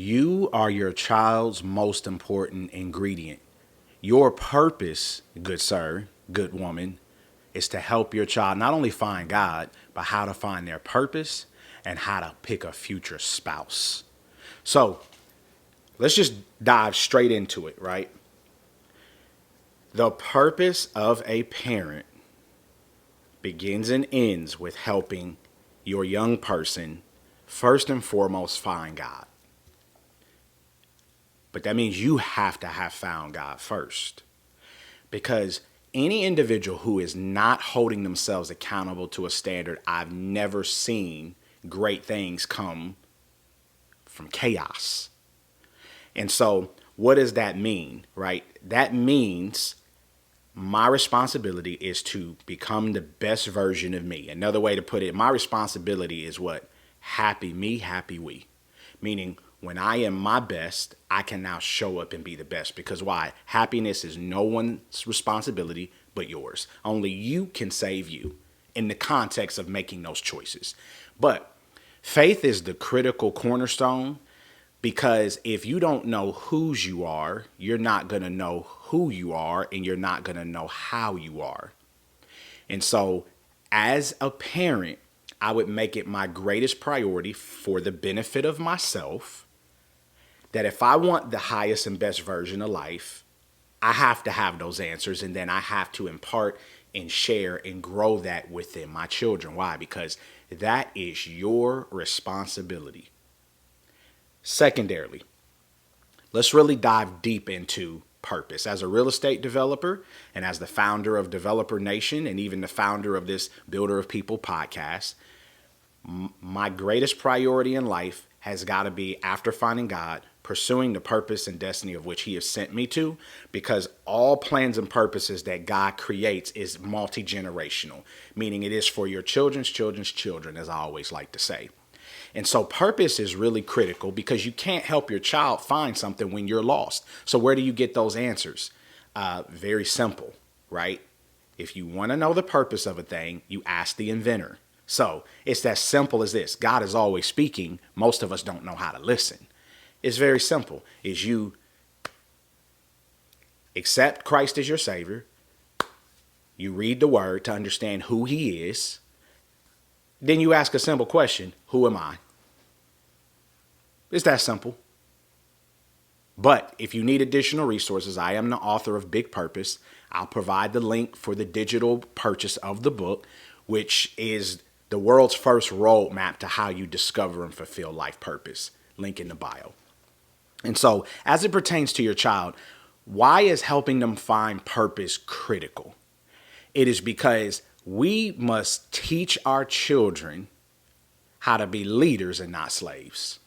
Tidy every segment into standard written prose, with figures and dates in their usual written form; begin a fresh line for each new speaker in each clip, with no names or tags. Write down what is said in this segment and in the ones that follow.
You are your child's most important ingredient. Your purpose, good sir, good woman, is to help your child not only find God, but how to find their purpose and how to pick a future spouse. So let's just dive straight into it, right? The purpose of a parent begins and ends with helping your young person first and foremost find God. But that means you have to have found God first. Because any individual who is not holding themselves accountable to a standard, I've never seen great things come from chaos. And so what does that mean, right? That means my responsibility is to become the best version of me. Another way to put it, my responsibility is what? Happy me, happy we. Meaning when I am my best, I can now show up and be the best. Because why? Happiness is no one's responsibility but yours. Only you can save you in the context of making those choices. But faith is the critical cornerstone, because if you don't know whose you are, you're not going to know who you are, and you're not going to know how you are. And so as a parent, I would make it my greatest priority for the benefit of myself that if I want the highest and best version of life, I have to have those answers, and then I have to impart and share and grow that within my children. Why? Because that is your responsibility. Secondarily, let's really dive deep into purpose. As a real estate developer and as the founder of Developer Nation and even the founder of this Builder of People podcast, my greatest priority in life has got to be, after finding God, pursuing the purpose and destiny of which he has sent me to, because all plans and purposes that God creates is multi-generational, meaning it is for your children's children's children, as I always like to say. And so purpose is really critical, because you can't help your child find something when you're lost. So where do you get those answers? Very simple, right? If you want to know the purpose of a thing, you ask the inventor. So it's as simple as this. God is always speaking. Most of us don't know how to listen. It's very simple. Is you accept Christ as your Savior. You read the word to understand who he is. Then you ask a simple question: who am I? It's that simple. But if you need additional resources, I am the author of Big Purpose. I'll provide the link for the digital purchase of the book, which is the world's first roadmap to how you discover and fulfill life purpose. Link in the bio. And so as it pertains to your child, why is helping them find purpose critical? It is because we must teach our children how to be leaders and not slaves.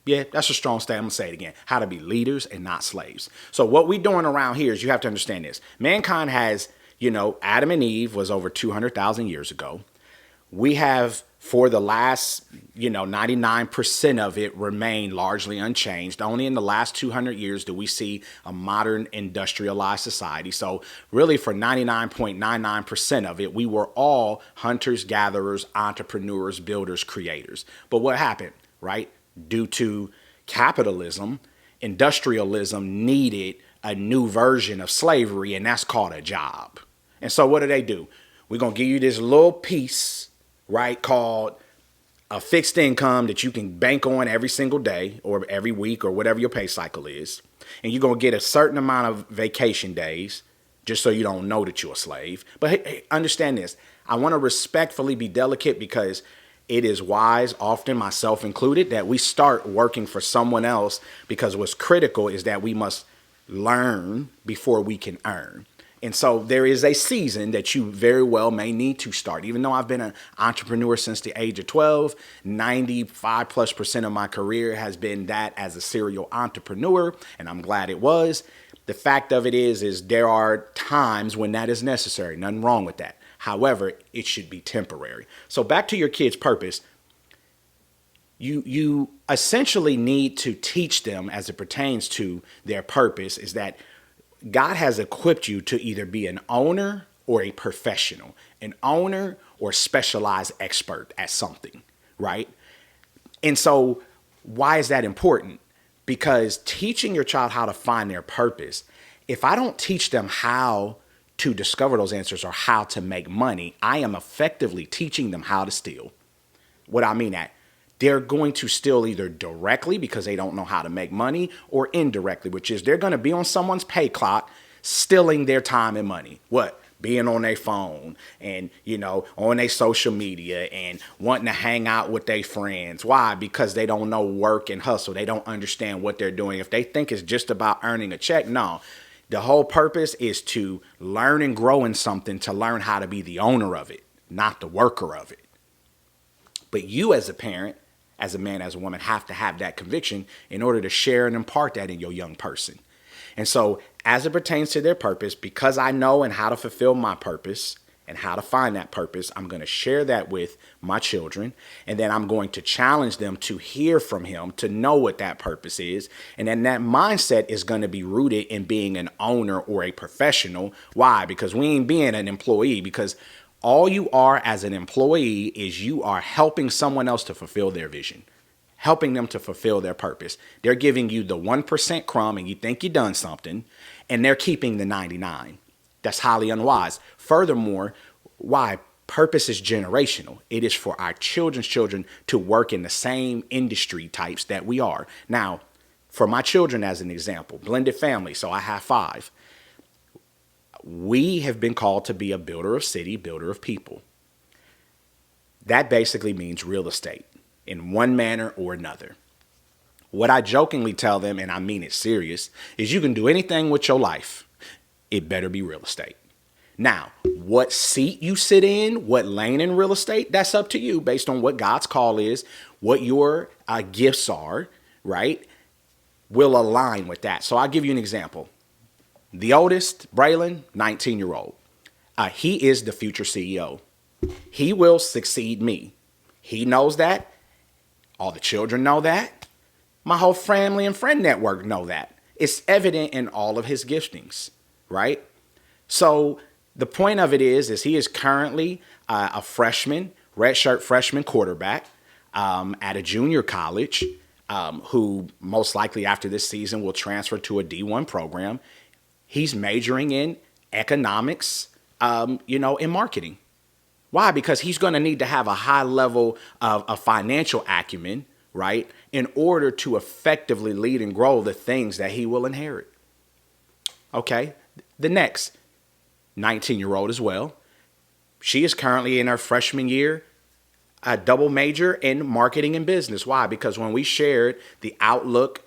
Yeah, that's a strong statement. I'm going to say it again. How to be leaders and not slaves. So what we're doing around here is, you have to understand this. Mankind has, Adam and Eve was over 200,000 years ago. We have, for the last, 99% of it remained largely unchanged. Only in the last 200 years do we see a modern industrialized society. So really for 99.99% of it, we were all hunters, gatherers, entrepreneurs, builders, creators. But what happened, right? Due to capitalism, industrialism needed a new version of slavery, and that's called a job. And so what do? We're going to give you this little piece, right, called a fixed income that you can bank on every single day or every week or whatever your pay cycle is. And you're going to get a certain amount of vacation days just so you don't know that you're a slave. But hey, understand this. I want to respectfully be delicate, because it is wise, often myself included, that we start working for someone else, because what's critical is that we must learn before we can earn. And so there is a season that you very well may need to start. Even though I've been an entrepreneur since the age of 12, 95+% of my career has been that as a serial entrepreneur, and I'm glad it was. The fact of it is there are times when that is necessary. Nothing wrong with that. However, it should be temporary. So back to your kid's purpose. You essentially need to teach them, as it pertains to their purpose, is that God has equipped you to either be an owner or a professional, an owner or specialized expert at something, right? And so Why is that important? Because teaching your child how to find their purpose, if I don't teach them how to discover those answers or how to make money, I am effectively teaching them how to steal. What I mean that they're going to steal either directly because they don't know how to make money, or indirectly, which is they're going to be on someone's pay clock stealing their time and money. What? Being on their phone and, on their social media and wanting to hang out with their friends. Why? Because they don't know work and hustle. They don't understand what they're doing. If they think it's just about earning a check, no. The whole purpose is to learn and grow in something, to learn how to be the owner of it, not the worker of it. But you as a parent, as a man, as a woman, have to have that conviction in order to share and impart that in your young person. And so as it pertains to their purpose, because I know and how to fulfill my purpose and how to find that purpose, I'm going to share that with my children. And then I'm going to challenge them to hear from him, to know what that purpose is. And then that mindset is going to be rooted in being an owner or a professional. Why? Because we ain't being an employee, because all you are as an employee is you are helping someone else to fulfill their vision, helping them to fulfill their purpose. They're giving you the 1% crumb and you think you've done something, and they're keeping the 99. That's highly unwise. Furthermore, why? Purpose is generational. It is for our children's children to work in the same industry types that we are. Now, for my children, as an example, blended family, so I have 5. We have been called to be a builder of city, builder of people. That basically means real estate in one manner or another. What I jokingly tell them, and I mean it serious, is you can do anything with your life. It better be real estate. Now, what seat you sit in, what lane in real estate, that's up to you based on what God's call is, what your gifts are, right? Will align with that. So I'll give you an example. The oldest, Braylon, 19-year-old. He is the future CEO. He will succeed me. He knows that. All the children know that. My whole family and friend network know that. It's evident in all of his giftings, right? So the point of it is he is currently a freshman, redshirt freshman quarterback at a junior college who most likely after this season will transfer to a D1 program. He's majoring in economics, in marketing. Why? Because he's going to need to have a high level of a financial acumen, right, in order to effectively lead and grow the things that he will inherit. Okay, the next 19-year-old as well. She is currently in her freshman year, a double major in marketing and business. Why? Because when we shared the outlook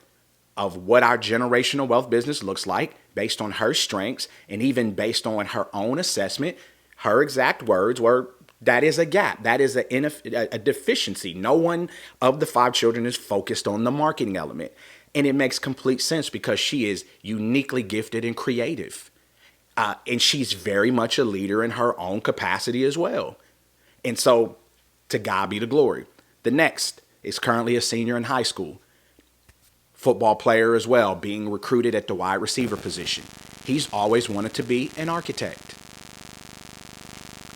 of what our generational wealth business looks like based on her strengths and even based on her own assessment, her exact words were, that is a gap. That is a deficiency. No one of the 5 children is focused on the marketing element. And it makes complete sense because she is uniquely gifted and creative. And she's very much a leader in her own capacity as well. And so to God be the glory. The next is currently a senior in high school. Football player as well, being recruited at the wide receiver position. He's always wanted to be an architect.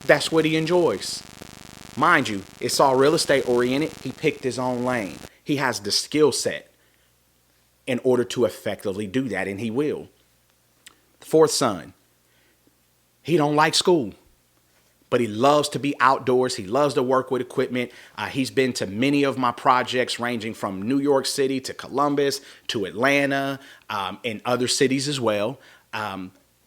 That's what he enjoys. Mind you, it's all real estate oriented. He picked his own lane. He has the skill set in order to effectively do that, and he will. 4th son, he don't like school, but he loves to be outdoors. He loves to work with equipment. He's been to many of my projects ranging from New York City to Columbus to Atlanta and other cities as well,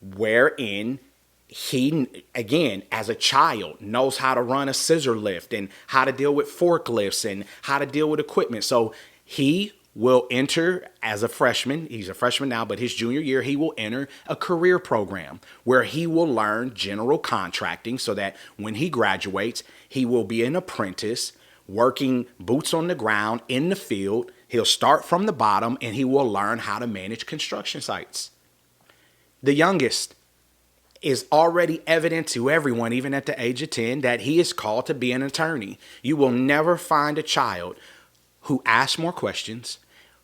wherein he, again, as a child, knows how to run a scissor lift and how to deal with forklifts and how to deal with equipment. So he will enter as a freshman. He's a freshman now, but his junior year, he will enter a career program where he will learn general contracting so that when he graduates, he will be an apprentice working boots on the ground in the field. He'll start from the bottom and he will learn how to manage construction sites. The youngest is already evident to everyone, even at the age of 10, that he is called to be an attorney. You will never find a child who asks more questions,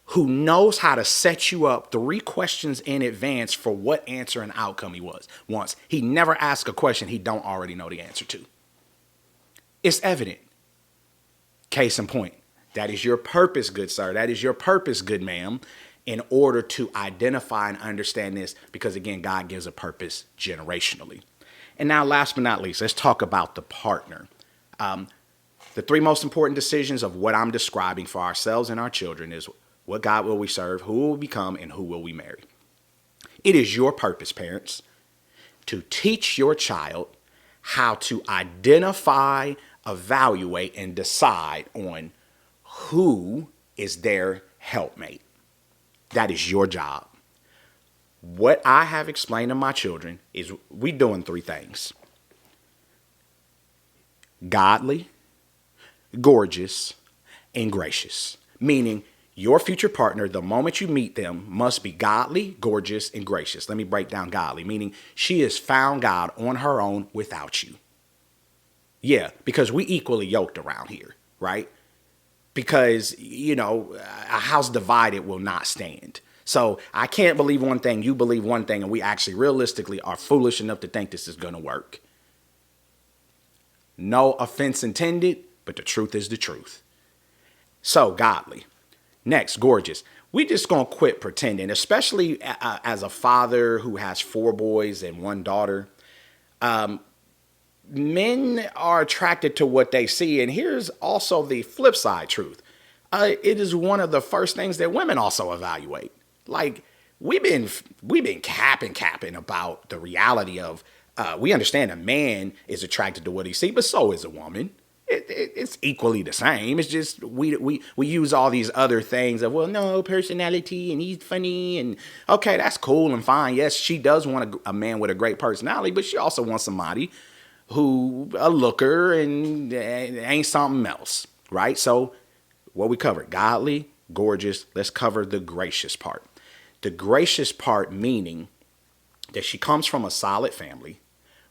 who knows how to set you up 3 questions in advance for what answer and outcome he wants. He never asks a question he don't already know the answer to. It's evident. Case in point, That is your purpose, good sir. That is your purpose, good ma'am, in order to identify and understand this, because again, God gives a purpose generationally. And now, last but not least, let's talk about the partner. The three most important decisions of what I'm describing for ourselves and our children is what God will we serve, who will we become, and who will we marry. It is your purpose, parents, to teach your child how to identify, evaluate, and decide on who is their helpmate. That is your job. What I have explained to my children is we doing three things: godly, gorgeous, and gracious. Meaning your future partner, the moment you meet them, must be godly, gorgeous, and gracious. Let me break down godly, meaning she has found God on her own without you. Yeah, because we equally yoked around here, right? Because, a house divided will not stand. So I can't believe one thing, you believe one thing, and we actually realistically are foolish enough to think this is going to work. No offense intended, but the truth is the truth. So godly. Next, gorgeous. We just going to quit pretending, especially as a father who has 4 boys and 1 daughter. Men are attracted to what they see. And here's also the flip side truth. It is one of the first things that women also evaluate. Like we've been capping about the reality of, we understand a man is attracted to what he sees, but so is a woman. It's equally the same. It's just we use all these other things of, well, no, personality, and he's funny, and okay, that's cool and fine. Yes, she does want a man with a great personality, but she also wants somebody who a looker and ain't something else, right? So what we covered: godly, gorgeous. Let's cover the gracious part. The gracious part meaning that she comes from a solid family,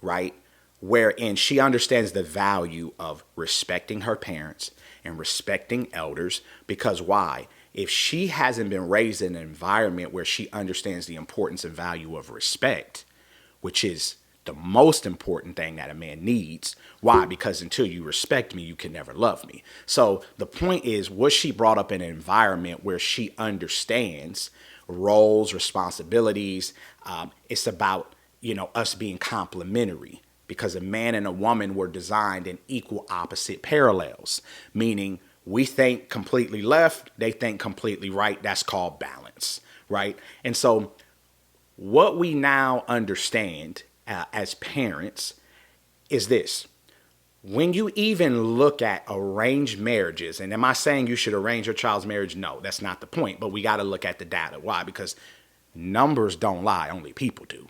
right? Wherein she understands the value of respecting her parents and respecting elders. Because why? If she hasn't been raised in an environment where she understands the importance and value of respect, which is the most important thing that a man needs. Why? Because until you respect me, you can never love me. So the point is, was she brought up in an environment where she understands roles, responsibilities? It's about, us being complementary. Because a man and a woman were designed in equal opposite parallels, meaning we think completely left, they think completely right. That's called balance, right? And so what we now understand as parents is this: when you even look at arranged marriages, and am I saying you should arrange your child's marriage? No, that's not the point, but we got to look at the data. Why? Because numbers don't lie, only people do.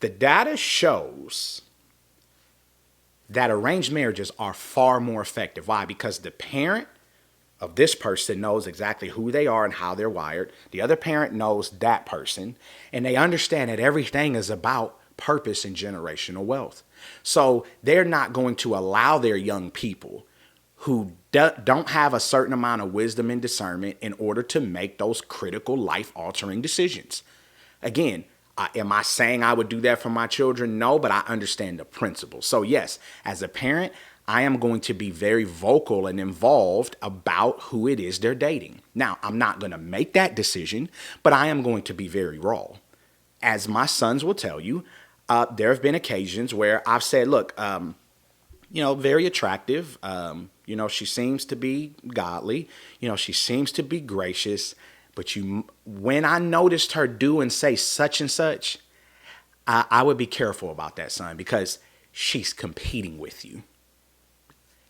The data shows that arranged marriages are far more effective. Why? Because the parent of this person knows exactly who they are and how they're wired. The other parent knows that person, and they understand that everything is about purpose and generational wealth. So they're not going to allow their young people who don't have a certain amount of wisdom and discernment in order to make those critical life-altering decisions. Again, am I saying I would do that for my children? No, but I understand the principle. So yes, as a parent, I am going to be very vocal and involved about who it is they're dating. Now, I'm not going to make that decision, but I am going to be very raw. As my sons will tell you, there have been occasions where I've said, look, very attractive. She seems to be godly. She seems to be gracious. But when I noticed her do and say such and such, I would be careful about that, son, because she's competing with you.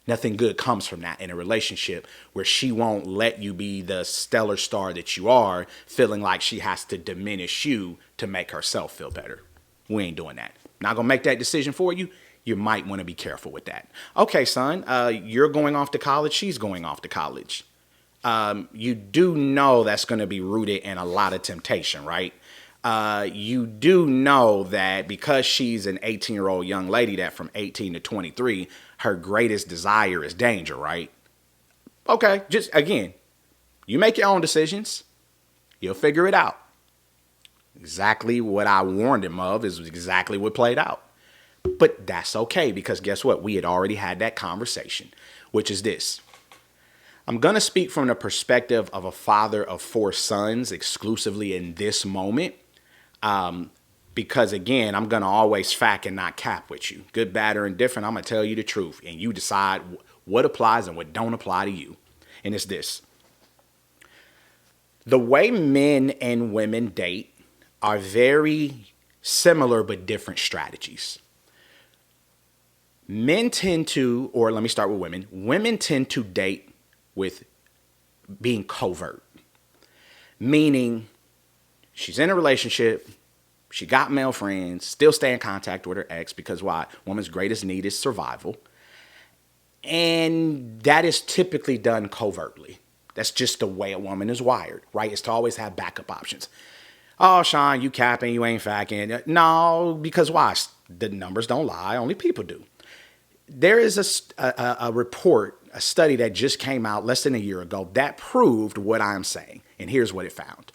Nothing good comes from that in a relationship where she won't let you be the stellar star that you are, feeling like she has to diminish you to make herself feel better. We ain't doing that. Not going to make that decision for you. You might want to be careful with that. Okay, son, you're going off to college. She's going off to college. You do know that's going to be rooted in a lot of temptation, right? You do know that because she's an 18-year-old young lady, that from 18 to 23, her greatest desire is danger, right? Okay, just again, you make your own decisions. You'll figure it out. Exactly what I warned him of is exactly what played out. But that's okay, because guess what? We had already had that conversation, which is this. I'm going to speak from the perspective of a father of 4 sons exclusively in this moment. Because again, I'm going to always fact and not cap with you. Good, bad, or indifferent, I'm going to tell you the truth. And you decide what applies and what don't apply to you. And it's this. The way men and women date are very similar but different strategies. Men tend to, or let me start with women. Women tend to date with being covert. Meaning, she's in a relationship, she got male friends, still stay in contact with her ex because why? Woman's greatest need is survival. And that is typically done covertly. That's just the way a woman is wired, right? Is to always have backup options. Oh, Shaun, you capping, you ain't facking. No, because why? The numbers don't lie, only people do. There is a report, a study that just came out less than a year ago that proved what I'm saying. And here's what it found.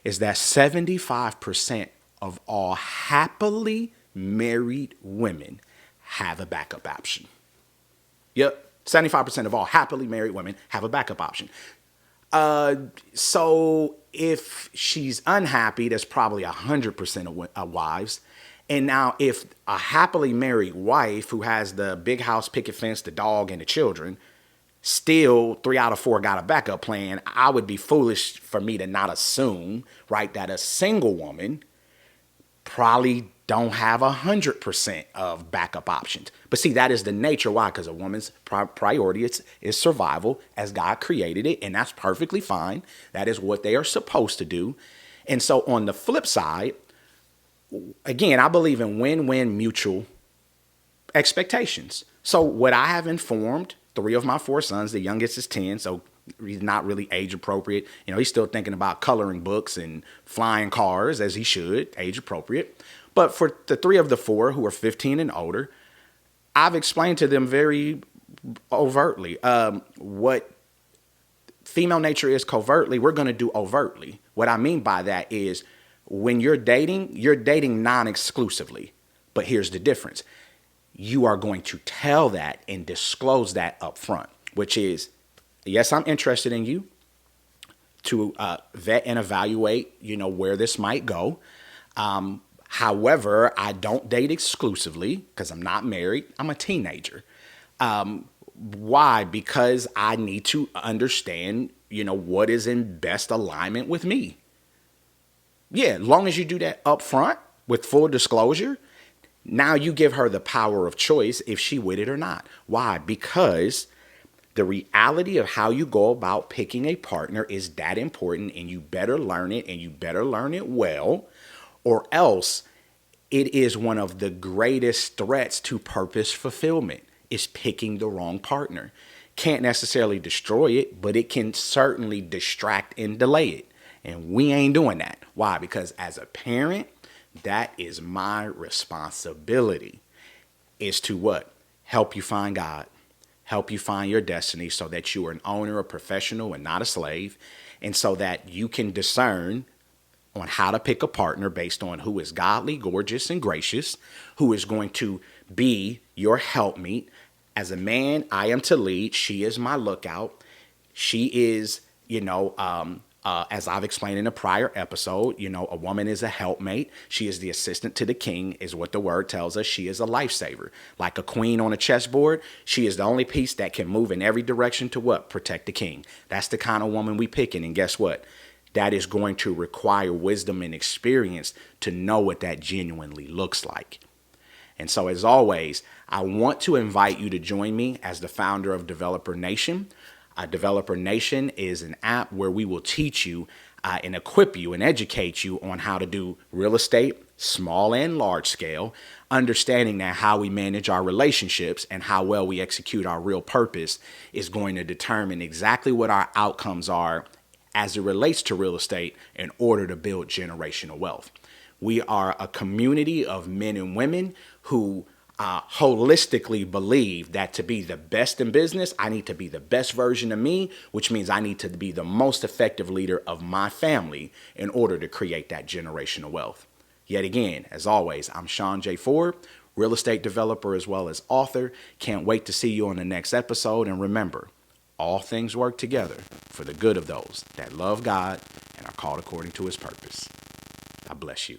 Is that 75% of all happily married women have a backup option. Yep, 75% of all happily married women have a backup option. So if she's unhappy, that's probably 100% of wives. And now if a happily married wife who has the big house, picket fence, the dog, and the children, still 3 out of 4 got a backup plan, I would be foolish for me to not assume, right, that a single woman probably don't have 100% of backup options. But see, that is the nature. Why? Because a woman's priority is survival as God created it, and that's perfectly fine. That is what they are supposed to do. And so on the flip side, again, I believe in win-win mutual expectations. So what I have informed 3 of my 4 sons, the youngest is 10, so he's not really age appropriate. You know, he's still thinking about coloring books and flying cars as he should, age appropriate. But for the 3 of the 4 who are 15 and older, I've explained to them very overtly what female nature is covertly, we're going to do overtly. What I mean by that is when you're dating non-exclusively. But here's the difference. You are going to tell that and disclose that up front, which is, yes, I'm interested in you, to vet and evaluate, where this might go. However, I don't date exclusively because I'm not married. I'm a teenager. Why? Because I need to understand, what is in best alignment with me. Yeah, as long as you do that up front with full disclosure, now you give her the power of choice if she with it or not. Why? Because the reality of how you go about picking a partner is that important, and you better learn it, and you better learn it well, or else it is one of the greatest threats to purpose fulfillment, is picking the wrong partner. Can't necessarily destroy it, but it can certainly distract and delay it. And we ain't doing that. Why? Because as a parent, that is my responsibility, is to what? Help you find God. Help you find your destiny so that you are an owner, a professional, and not a slave. And so that you can discern on how to pick a partner based on who is godly, gorgeous, and gracious, who is going to be your helpmeet. As a man, I am to lead. She is my lookout. She is, as I've explained in a prior episode, a woman is a helpmate. She is the assistant to the king, is what the word tells us. She is a lifesaver. Like a queen on a chessboard, she is the only piece that can move in every direction to what? Protect the king. That's the kind of woman we picking. And guess what? That is going to require wisdom and experience to know what that genuinely looks like. And so as always, I want to invite you to join me as the founder of Developer Nation. Developer Nation is an app where we will teach you and equip you and educate you on how to do real estate, small and large scale, understanding that how we manage our relationships and how well we execute our real purpose is going to determine exactly what our outcomes are as it relates to real estate in order to build generational wealth. We are a community of men and women who holistically believe that to be the best in business, I need to be the best version of me, which means I need to be the most effective leader of my family in order to create that generational wealth. Yet again, as always, I'm Shaun J. Ford, real estate developer as well as author. Can't wait to see you on the next episode. And remember, all things work together for the good of those that love God and are called according to his purpose. God bless you.